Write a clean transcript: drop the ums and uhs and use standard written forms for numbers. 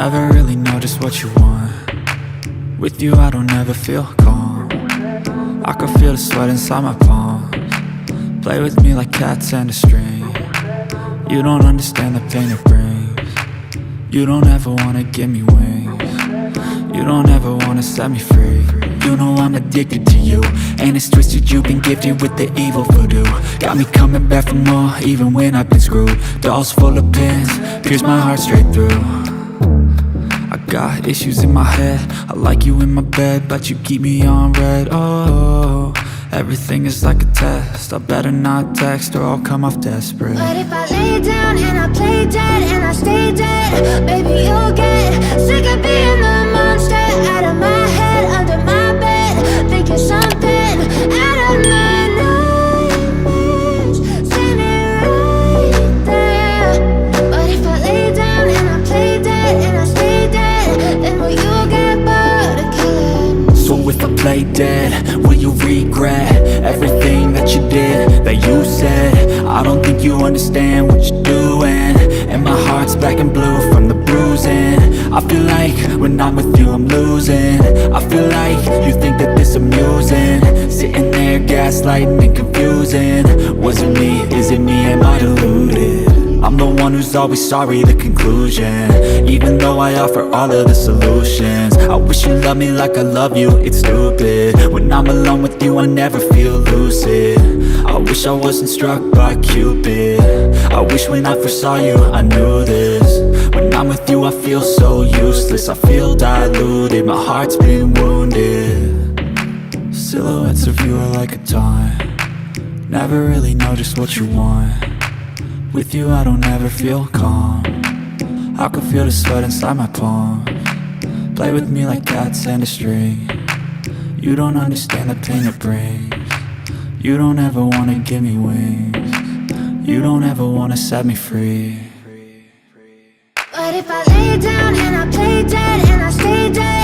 Never really know just what you want. With you I don't ever feel calm. I can feel the sweat inside my palms. Play with me like cats and a string. You don't understand the pain it brings. You don't ever wanna give me wings. You don't ever wanna set me free. You know I'm addicted to you, and it's twisted, you've been gifted with the evil voodoo. Got me coming back for more, even when I've been screwed. Dolls full of pins, pierce my heart straight through. I got issues in my head, I like you in my bed, but you keep me on red. Oh, everything is like a test, I better not text or I'll come off desperate. But if I lay down and I play dead and I stay dead, baby you'll get sick of being the monster out of my head, under my bed, thinking something out of my nightmares, standing right there. But if I lay down and I play dead and I stay dead, then will you get bored of killing? So if I play dead, will you regret everything that you did, that you said? I don't think you understand what you're doing, and my heart's black and blue from the bruising. I feel like when I'm with you I'm losing. I feel like you think that this amusing, sitting there gaslighting and confusing. Was it me? Is it me? Am I deluded? I'm the one who's always sorry, the conclusion, even though I offer all of the solutions. I wish you loved me like I love you, it's stupid. When I'm alone with you I never feel lucid. I wish I wasn't struck by Cupid. I wish when I first saw you I knew this. When I'm with you I feel so useless, I feel diluted, my heart's been wounded. Silhouettes of you are like a taunt. Never really know just what you want. With you I don't ever feel calm. I can feel the sweat inside my palms. Play with me like cats and a string. You don't understand the pain it brings. You don't ever wanna give me wings. You don't ever wanna set me free. But if I lay down and I play dead and I stay dead,